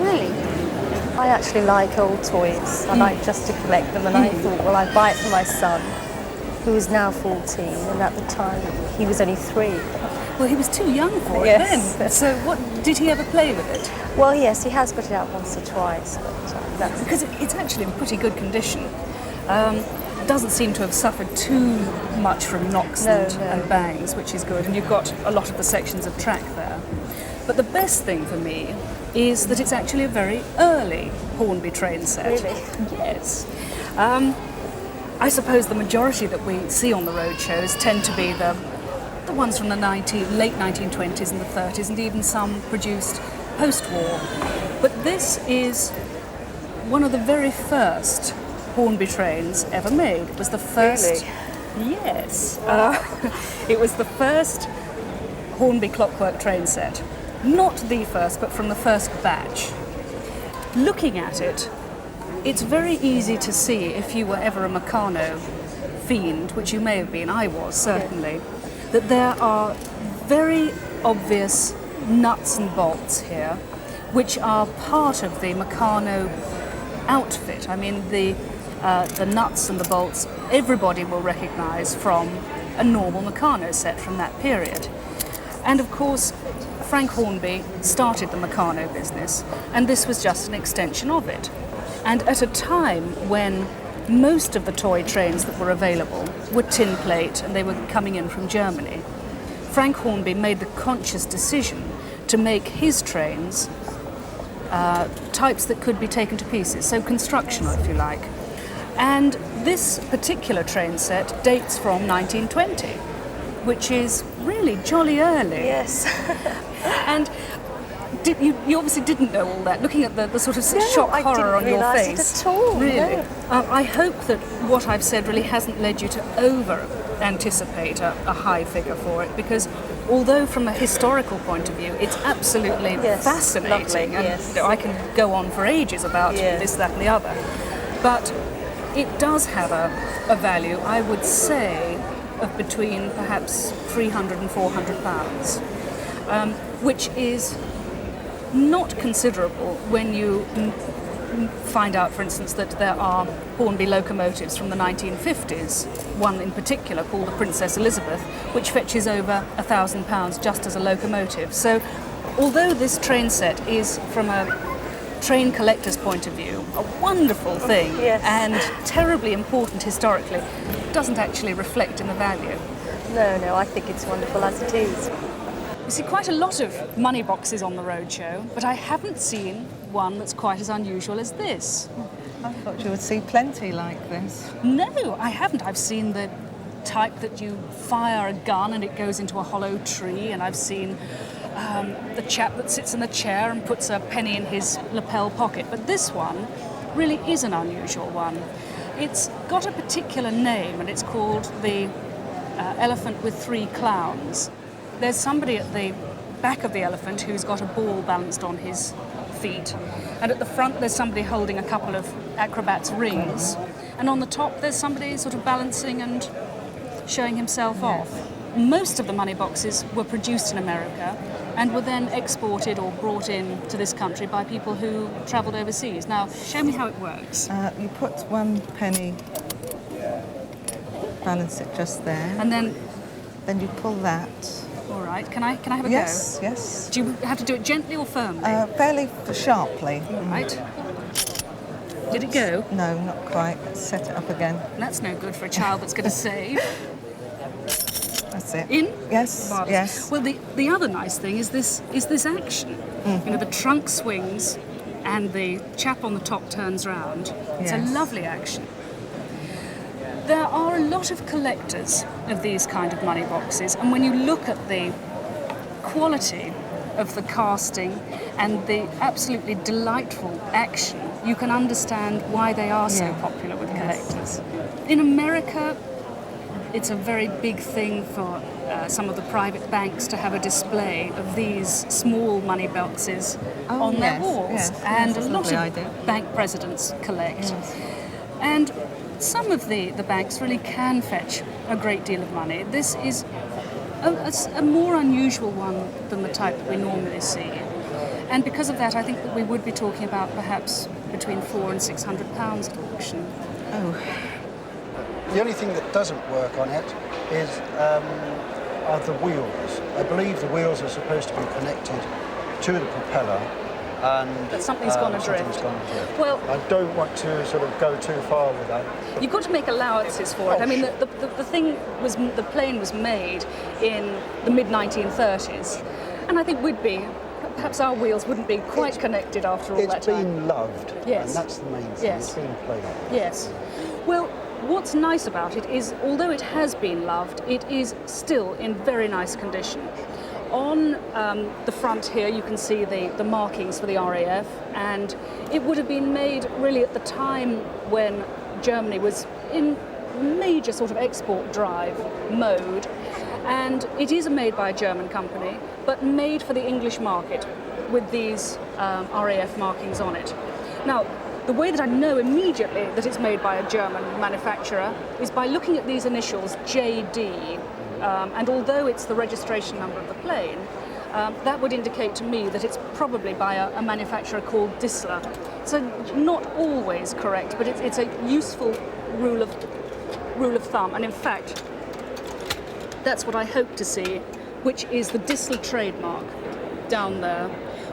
Really? I actually like old toys. I like just to collect them, and I thought, well, I'd buy it for my son, who is now 14, and at the time he was only 3. Well, he was too young for it Yes. then. So what, did he ever play with it? Well, yes, he has put it out once or twice, but that's... Because it's actually in pretty good condition. It doesn't seem to have suffered too much from knocks and bangs, which is good, and you've got a lot of the sections of track there. But the best thing for me is that it's actually a very early Hornby train set. Really? Yes. I suppose the majority that we see on the road shows tend to be the ones from the late 1920s and the 30s, and even some produced post-war. But this is one of the very first Hornby trains ever made. It was the first... Really? Yes. It was the first Hornby clockwork train set. Not the first, but from the first batch. Looking at it, it's very easy to see, if you were ever a Meccano fiend, which you may have been, I was certainly, that there are very obvious nuts and bolts here, which are part of the Meccano outfit. I mean, the nuts and the bolts everybody will recognise from a normal Meccano set from that period. And of course, Frank Hornby started the Meccano business, and this was just an extension of it. And at a time when most of the toy trains that were available were tin plate and they were coming in from Germany, Frank Hornby made the conscious decision to make his trains types that could be taken to pieces, so constructional, if you like. And this particular train set dates from 1920, which is really jolly early. Yes. And you obviously didn't know all that, looking at the sort of shock horror on your face. I didn't realise it at all. Really? No. I hope that what I've said really hasn't led you to over-anticipate a high figure for it, because although from a historical point of view it's absolutely fascinating, lovely, and yes. I can go on for ages about this, that and the other, but it does have a value, I would say, of between perhaps 300 and 400 pounds, which is not considerable when you find out, for instance, that there are Hornby locomotives from the 1950s, one in particular called the Princess Elizabeth, which fetches over £1,000 just as a locomotive. So although this train set is, from a train collector's point of view, a wonderful thing and terribly important historically, it doesn't actually reflect in the value. No, I think it's wonderful as it is. You see quite a lot of money boxes on the roadshow, but I haven't seen one that's quite as unusual as this. I thought you would see plenty like this. No, I haven't. I've seen the type that you fire a gun and it goes into a hollow tree, and I've seen the chap that sits in the chair and puts a penny in his lapel pocket. But this one really is an unusual one. It's got a particular name, and it's called the Elephant with Three Clowns. There's somebody at the back of the elephant who's got a ball balanced on his feet, and at the front there's somebody holding a couple of acrobat's rings, and on the top there's somebody sort of balancing and showing himself off. Most of the money boxes were produced in America and were then exported or brought in to this country by people who travelled overseas. Now, show me how it works. You put one penny, balance it just there, And then, you pull that. all right, can I have a Yes, go? yes. Do you have to do it gently or firmly? Fairly sharply. All right. Did it go? No, not quite. Let's set it up again. That's no good for a child that's going to save. That's it. In? Yes, Marvellous. yes. Well, the other nice thing is this action. You know, the trunk swings and the chap on the top turns round. It's a lovely action. There are a lot of collectors of these kind of money boxes, and when you look at the quality of the casting and the absolutely delightful action, you can understand why they are so popular with collectors. In America, it's a very big thing for some of the private banks to have a display of these small money boxes on their walls, and a lot of bank presidents collect. And some of the banks really can fetch a great deal of money. This is a more unusual one than the type that we normally see. And because of that, I think that we would be talking about perhaps between £400 and £600 at auction. Oh, The only thing that doesn't work on it is are the wheels. I believe the wheels are supposed to be connected to the propeller, and But something's gone adrift. something's gone adrift. Well, I don't want to sort of go too far with that. you've got to make allowances for it. Oh, I mean, sure. the plane was made in the mid-1930s, and I think perhaps our wheels wouldn't be quite connected after all that It's time. been loved, Yes. and that's the main thing. Yes. It's been played up. Yes. Well, what's nice about it is, although it has been loved, it is still in very nice condition. On the front here, you can see the markings for the RAF, and it would have been made really at the time when Germany was in major sort of export drive mode, and it is made by a German company, but made for the English market with these RAF markings on it. Now, the way that I know immediately that it's made by a German manufacturer is by looking at these initials JD, and although it's the registration number of the plane, that would indicate to me that it's probably by a manufacturer called Dissler. So not always correct, but it's a useful rule of thumb, and in fact, that's what I hope to see, which is the Dissler trademark down there,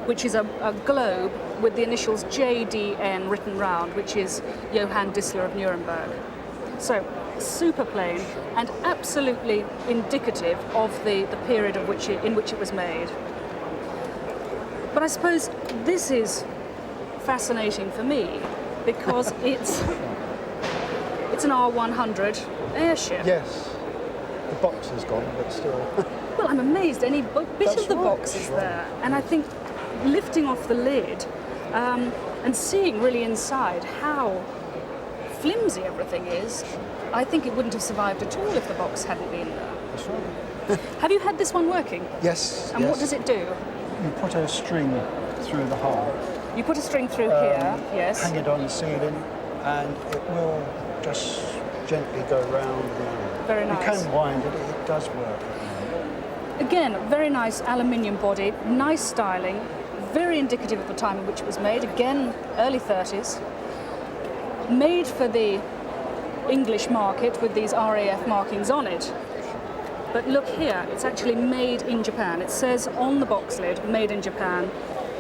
which is a globe with the initials JDN written round, which is Johann Dissler of Nuremberg. So, super plane and absolutely indicative of the period in which it was made. But I suppose this is fascinating for me because it's an R100 airship. Yes. The box is gone, but still. Well, I'm amazed any bit That's of the right, box that's is right. there. And I think lifting off the lid and seeing really inside how flimsy everything is, I think it wouldn't have survived at all if the box hadn't been there. That's right. Have you had this one working? Yes. And yes. what does it do? You put a string through the hole, You put a string through here, yes. hang it on the ceiling, and it will just gently go round and round. Very You nice. can wind it, it does work. Again, very nice aluminium body, nice styling, very indicative of the time in which it was made. Again, early 30s. Made for the English market with these RAF markings on it. But look here, it's actually made in Japan. It says on the box lid, made in Japan.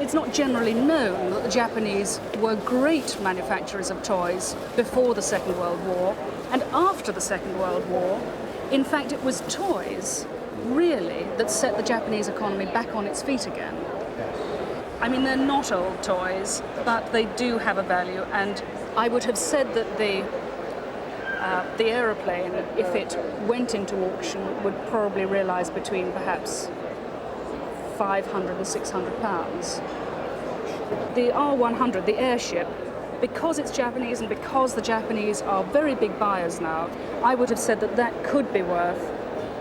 It's not generally known that the Japanese were great manufacturers of toys before the Second World War and after the Second World War. In fact, it was toys, really, that set the Japanese economy back on its feet again. I mean, they're not old toys, but they do have a value, and I would have said that the aeroplane, if it went into auction, would probably realise between perhaps £500 and £600. The R100, the airship, because it's Japanese and because the Japanese are very big buyers now, I would have said that that could be worth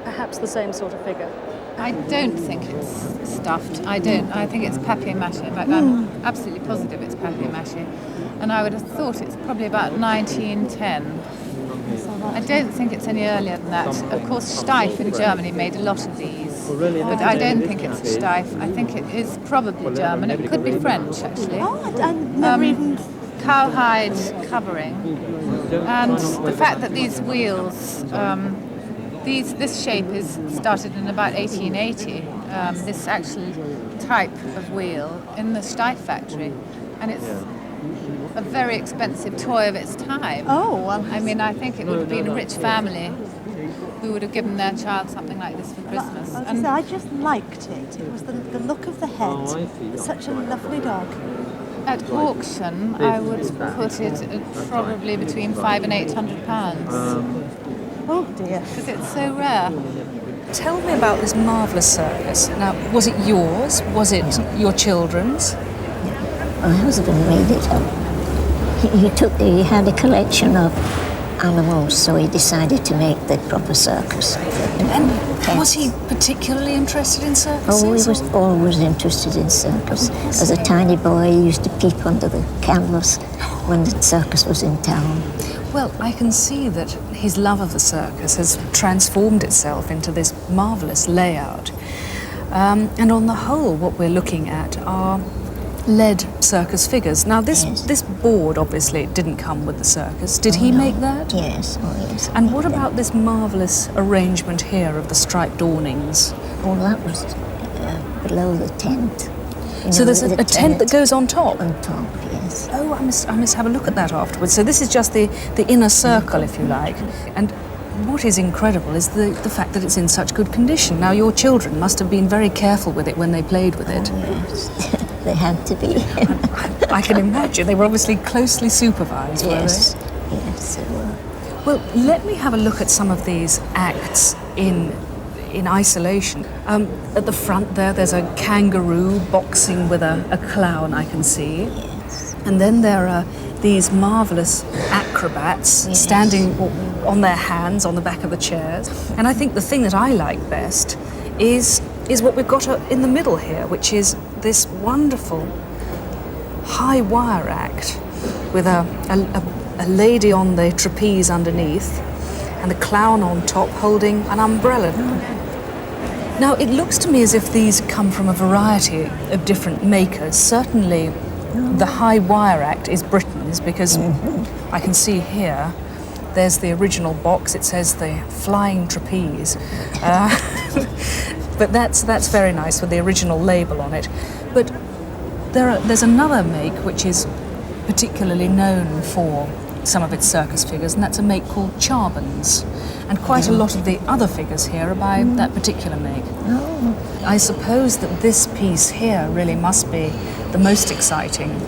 perhaps the same sort of figure. I don't think it's stuffed. I don't. I think it's papier-mâché. In fact, I'm absolutely positive it's papier-mâché. And I would have thought it's probably about 1910. I don't think it's any earlier than that. Of course, Steiff in Germany made a lot of these. But I don't think it's Steiff. I think it is probably German. It could be French, actually. I never even... Cowhide covering. And the fact that these wheels... this shape is started in about 1880, this actual type of wheel in the Steiff factory, and it's a very expensive toy of its time. Oh, well, I mean, I think it would have been a rich family who would have given their child something like this for Christmas. And I just liked it. It was the look of the head. It's such a lovely dog. At auction, I would put it at probably between £500 and £800. Oh dear. Because it's so rare. Tell me about this marvellous circus. Now, was it yours? Was it your children's? My husband made it up. He had a collection of animals, so he decided to make the proper circus. And was he particularly interested in circuses? Oh, he was always interested in circus. As a tiny boy, he used to peep under the canvas when the circus was in town. Well, I can see that his love of the circus has transformed itself into this marvellous layout. And on the whole, what we're looking at are lead circus figures. Now this Yes. this board obviously didn't come with the circus. Did he No. make that? Yes, oh yes. And what about this marvellous arrangement here of the striped awnings? All that was below the tent. You So know, there's the a tent that goes on top? on top, yes. Oh, I must have a look at that afterwards. So this is just the inner circle, if you like. And what is incredible is the fact that it's in such good condition. Now, your children must have been very careful with it when they played with it. Yes, they had to be. I can imagine. They were obviously closely supervised, were Yes, yes, they were. they? Well, let me have a look at some of these acts in isolation. At the front there's a kangaroo boxing with a clown, I can see. Yes. And then there are these marvellous acrobats Yes. standing on their hands on the back of the chairs. And I think the thing that I like best is what we've got in the middle here, which is this wonderful high wire act with a lady on the trapeze underneath and the clown on top holding an umbrella. Now, it looks to me as if these come from a variety of different makers. Certainly, the high wire act is Britain's, because I can see here there's the original box. It says the flying trapeze. But that's very nice with the original label on it. But there's another make which is particularly known for some of its circus figures, and that's a make called Charbon's. And quite a lot of the other figures here are by that particular make. I suppose that this piece here really must be the most exciting.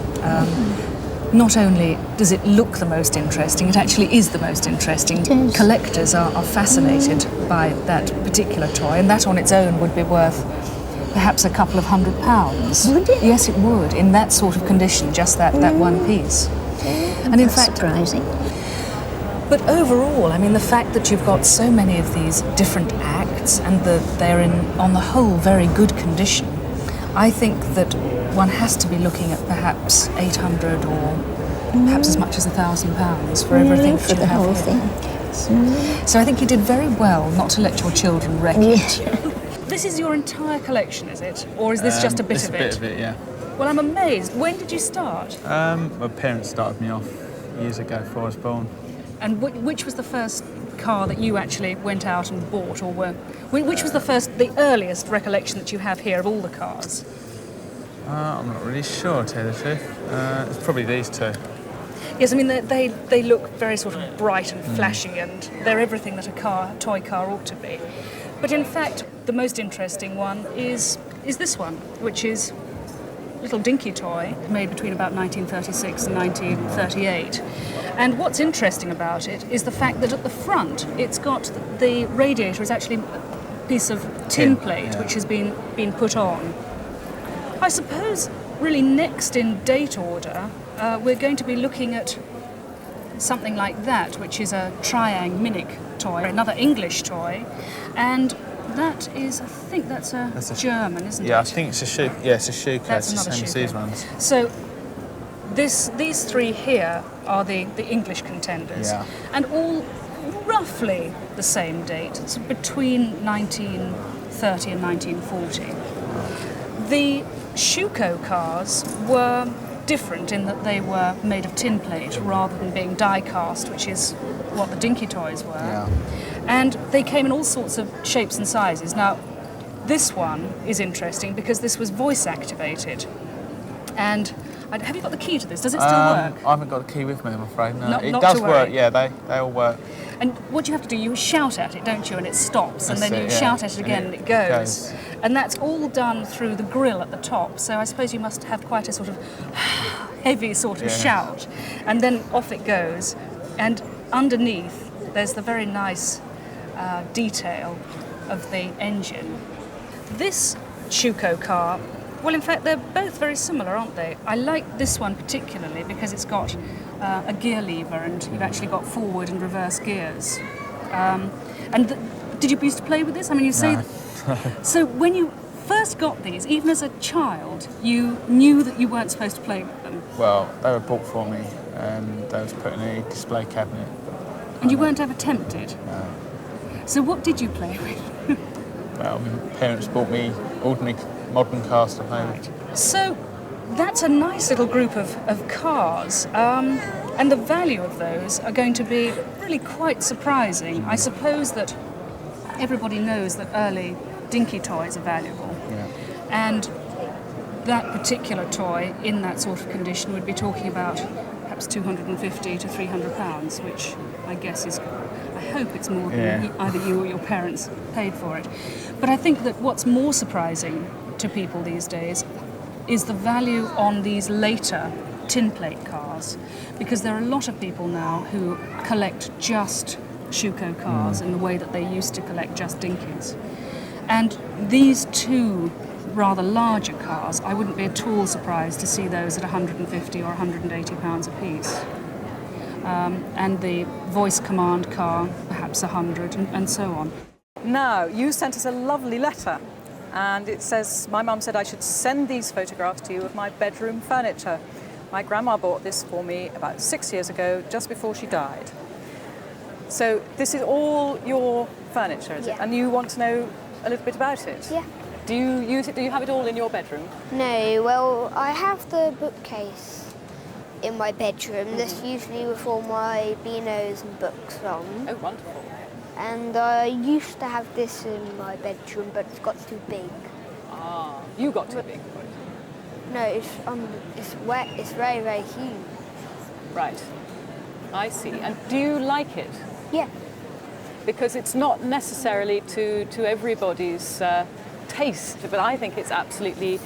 Not only does it look the most interesting, it actually is the most interesting. Yes. Collectors are fascinated by that particular toy, and that on its own would be worth perhaps a couple of £100. Would it? Yes, it would, in that sort of condition, just that one piece. And in That's fact, surprising. but overall, I mean, the fact that you've got so many of these different acts and that they're on the whole, very good condition, I think that one has to be looking at perhaps 800 or perhaps as much as £1,000 for everything For that the you have whole here. thing. So I think you did very well not to let your children wreck it. Yeah. This is your entire collection, is it? Or is this just a bit It's of a it? bit of it, yeah. Well, I'm amazed. When did you start? My parents started me off years ago before I was born. And which was the first car that you actually went out and bought, or which was the earliest recollection that you have here of all the cars? I'm not really sure, to tell you the truth. It's probably these two. Yes, I mean they look very sort of bright and flashy, and they're everything that a toy car ought to be. But in fact, the most interesting one is this one, which is a little dinky toy made between about 1936 and 1938. And what's interesting about it is the fact that at the front it's got the radiator is actually a piece of tin plate, yeah. which has been put on. I suppose really next in date order we're going to be looking at something like that, which is a Triang Minic toy, another English toy, and that is, I think that's a German, isn't it? Yeah, I think it's a shoe. Yeah, it's a shoe case. That's It's the another same as shoe these case. ones. So these three here are the English contenders, Yeah. and all roughly the same date. It's between 1930 and 1940. The Schuko cars were different in that they were made of tin plate rather than being die cast, which is what the dinky toys were. Yeah. And they came in all sorts of shapes and sizes. Now, this one is interesting because this was voice activated. And have you got the key to this? Does it still work? I haven't got the key with me, I'm afraid. No, Not it to does worry. work. Yeah, they all work. And what you have to do, you shout at it, don't you? And it stops, and That's then you it, yeah. shout at it again, and it goes. goes. And that's all done through the grill at the top. So I suppose you must have quite a sort of heavy sort of Yeah. shout. And then off it goes. And underneath, there's the very nice detail of the engine. This Schuko car, well, in fact, they're both very similar, aren't they? I like this one particularly because it's got a gear lever and you've actually got forward and reverse gears. Did you used to play with this? I mean, you say... No. So when you first got these, even as a child, you knew that you weren't supposed to play with them? Well, they were bought for me and they was put in a display cabinet. And you weren't ever tempted? No. So what did you play with? Well, my parents bought me ordinary modern cars to play with. So that's a nice little group of cars. And the value of those are going to be really quite surprising. I suppose that everybody knows that early dinky toys are valuable. Yeah. And that particular toy in that sort of condition would be talking about perhaps £250 to £300, which I guess is, I hope it's more than either you or your parents paid for it. But I think that what's more surprising to people these days is the value on these later tin plate cars, because there are a lot of people now who collect just Schuko cars in the way that they used to collect just dinkies. And these two rather larger cars, I wouldn't be at all surprised to see those at £150 or £180 a piece. And the voice command car, perhaps £100, and so on. Now, you sent us a lovely letter, and it says, my mum said I should send these photographs to you of my bedroom furniture. My grandma bought this for me about 6 years ago, just before she died. So this is all your furniture, is it? And you want to know a little bit about it? Yeah. Do you use it? Do you have it all in your bedroom? No, well, I have the bookcase in my bedroom. That's usually with all my Beanos and books on. Oh, wonderful. And I used to have this in my bedroom, but it's got too big. Ah, you got too big for it? No, it's wet. It's very, very huge. Right. I see. And do you like it? Yeah. Because it's not necessarily to everybody's taste, but I think it's absolutely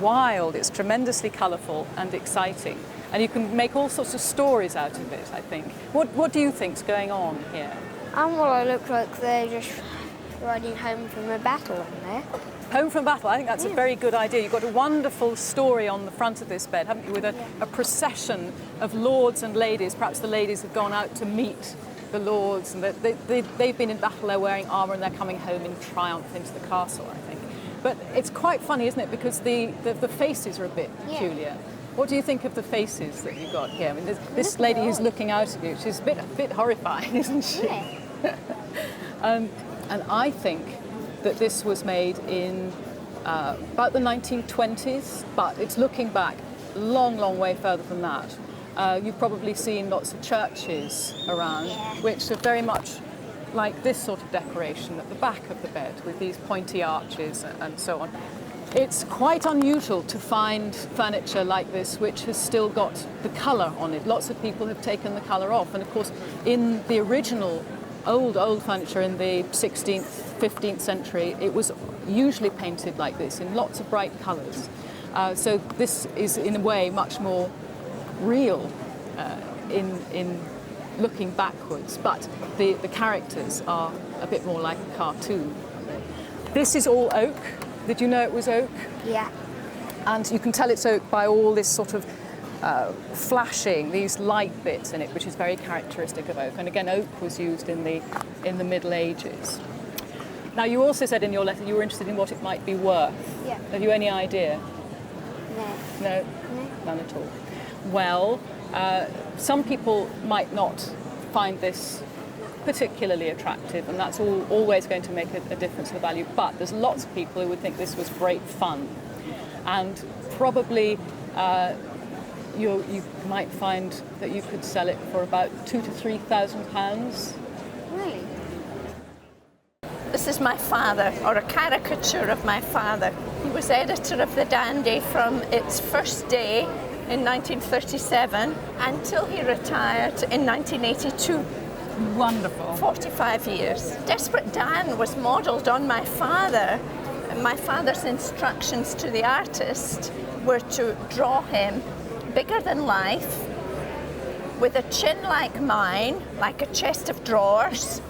wild. It's tremendously colourful and exciting. And you can make all sorts of stories out of it, I think. What do you think's going on here? Well, I look like they're just riding home from a battle on there. Home from battle, I think that's a very good idea. You've got a wonderful story on the front of this bed, haven't you, with a procession of lords and ladies. Perhaps the ladies have gone out to meet the lords, and they've been in battle, they're wearing armour, and they're coming home in triumph into the castle, I think. But it's quite funny, isn't it, because the faces are a bit peculiar. What do you think of the faces that you've got here? I mean, this lady who's looking out at you, she's a bit horrifying, isn't she? Yeah. And I think that this was made in about the 1920s, but it's looking back long, long way further than that. You've probably seen lots of churches around, which are very much like this sort of decoration at the back of the bed with these pointy arches and so on. It's quite unusual to find furniture like this which has still got the colour on it. Lots of people have taken the colour off, and of course in the original old furniture in the 16th, 15th century, it was usually painted like this in lots of bright colours. So this is in a way much more real in looking backwards, but the characters are a bit more like a cartoon. This is all oak. Did you know it was oak? Yeah. And you can tell it's oak by all this sort of flashing, these light bits in it, which is very characteristic of oak. And again, oak was used in the Middle Ages. Now, you also said in your letter you were interested in what it might be worth. Yeah. Have you any idea? No. No? None at all. Well, some people might not find this particularly attractive, and that's always going to make a difference in the value, but there's lots of people who would think this was great fun, and probably you might find that you could sell it for about £2,000 to £3,000. Really? This is my father, or a caricature of my father. He was editor of the Dandy from its first day in 1937 until he retired in 1982. Wonderful. 45 years. Desperate Dan was modelled on my father. My father's instructions to the artist were to draw him bigger than life, with a chin like mine, like a chest of drawers.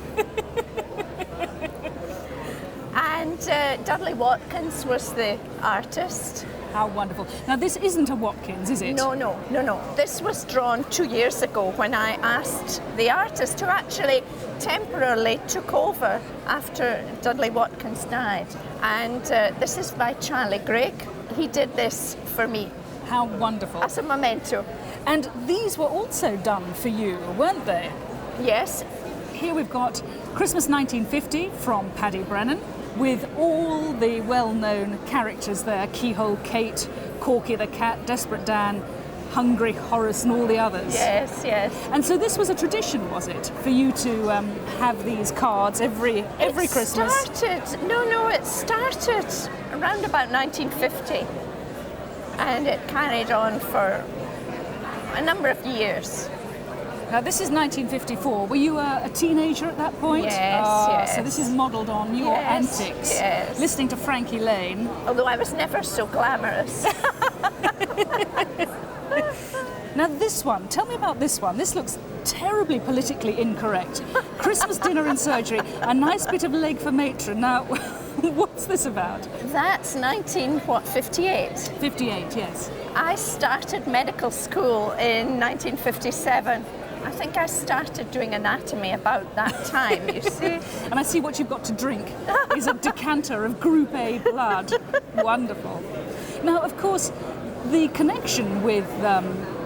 And Dudley Watkins was the artist. How wonderful. Now, this isn't a Watkins, is it? No. This was drawn 2 years ago when I asked the artist, who actually temporarily took over after Dudley Watkins died. And this is by Charlie Gregg. He did this for me. How wonderful. As a memento. And these were also done for you, weren't they? Yes. Here we've got Christmas 1950 from Paddy Brennan, with all the well-known characters there: Keyhole Kate, Corky the cat, Desperate Dan, Hungry Horace, and all the others. Yes, yes. And so this was a tradition, was it, for you to have these cards every Christmas? It started around about 1950, and it carried on for a number of years. Now this is 1954. Were you a teenager at that point? Yes. So this is modelled on your antics. Yes. Listening to Frankie Lane. Although I was never so glamorous. Now this one, tell me about this one. This looks terribly politically incorrect. Christmas dinner in surgery, a nice bit of leg for matron. Now, what's this about? That's 58? 58, yes. I started medical school in 1957. I think I started doing anatomy about that time, you see. And I see what you've got to drink is a decanter of Group A blood. Wonderful. Now, of course, the connection with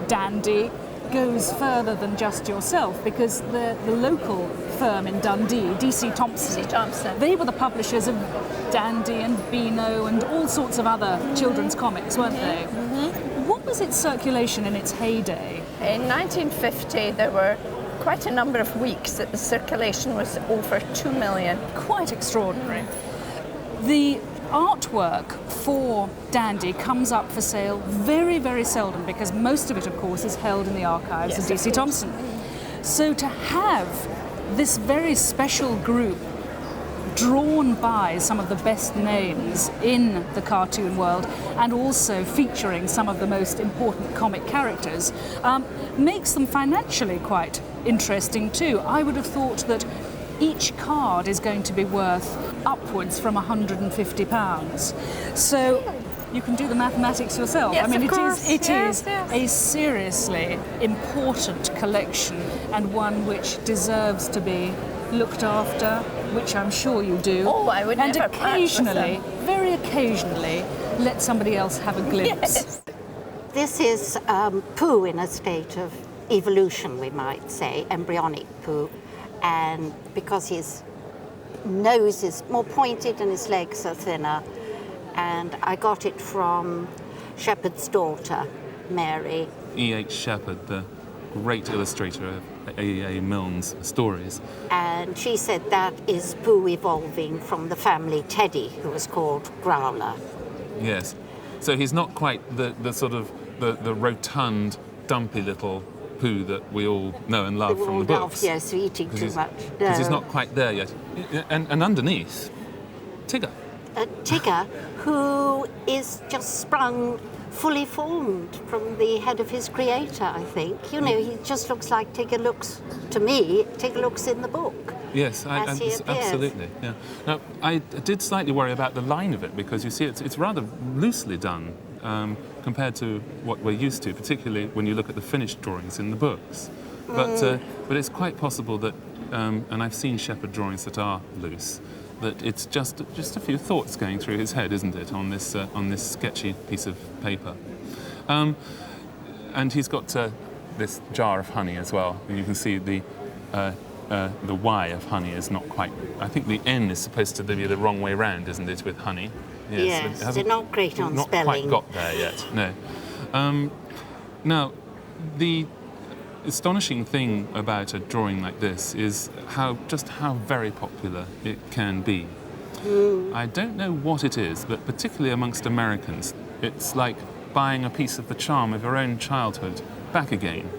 Dandy goes further than just yourself, because the local firm in Dundee, DC Thompson, they were the publishers of Dandy and Beano and all sorts of other children's comics, weren't they? Mm-hmm. What was its circulation in its heyday? In 1950, there were quite a number of weeks that the circulation was over 2 million. Quite extraordinary. The artwork for Dandy comes up for sale very, very seldom, because most of it, of course, is held in the archives of DC Thompson. So to have this very special group drawn by some of the best names in the cartoon world and also featuring some of the most important comic characters makes them financially quite interesting too. I would have thought that each card is going to be worth upwards from £150. So you can do the mathematics yourself. Yes, I mean, of course. it is a seriously important collection, and one which deserves to be looked after, which I'm sure you do. Oh, I would and never part with occasionally, them. very occasionally, let somebody else have a glimpse. Yes. This is poo in a state of evolution, we might say, embryonic poo. And because his nose is more pointed and his legs are thinner, and I got it from Shepard's daughter, Mary. E.H. Shepard, the great illustrator of A.A. Milne's stories. And she said that is poo evolving from the family Teddy, who was called Growler. Yes. So he's not quite the sort of the rotund, dumpy little poo that we all know and love from the books. Yes, eating too much. Because he's not quite there yet. And underneath, Tigger. Tigger, who is just sprung fully formed from the head of his creator, I think. You know, he just looks like Tigger looks, to me, Tigger looks in the book. Yes, absolutely. Yeah. Now, I did slightly worry about the line of it, because you see it's rather loosely done compared to what we're used to, particularly when you look at the finished drawings in the books. But it's quite possible that, and I've seen Shepard drawings that are loose, that it's just a few thoughts going through his head, isn't it, on this sketchy piece of paper. And he's got this jar of honey as well, and you can see the Y of honey is not quite. I think the N is supposed to be the wrong way round, isn't it, with honey? Yes, they're not great on not spelling. Not quite got there yet. No. Now, the astonishing thing about a drawing like this is how very popular it can be. I don't know what it is, but particularly amongst Americans, it's like buying a piece of the charm of your own childhood back again.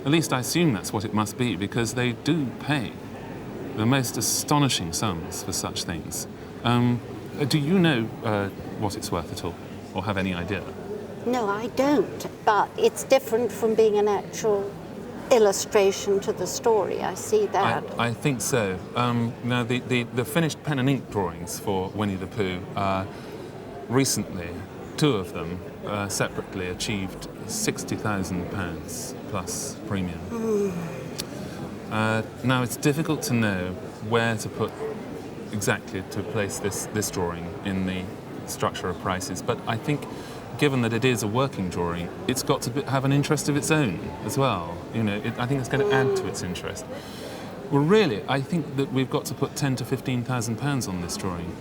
At least I assume that's what it must be, because they do pay the most astonishing sums for such things. Do you know what it's worth at all, or have any idea? No, I don't, but it's different from being an actual illustration to the story. I see that. I think so. Now, the finished pen and ink drawings for Winnie the Pooh, recently, two of them separately achieved £60,000 plus premium. Now, it's difficult to know where to put exactly to place this drawing in the structure of prices, but I think, given that it is a working drawing, it's got to have an interest of its own as well. You know, I think it's going to add to its interest. Well, really, I think that we've got to put £10,000 to £15,000 on this drawing.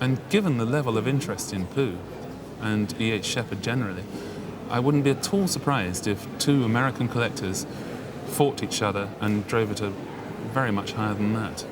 And given the level of interest in Pooh, and E.H. Shepard generally, I wouldn't be at all surprised if two American collectors fought each other and drove it very much higher than that.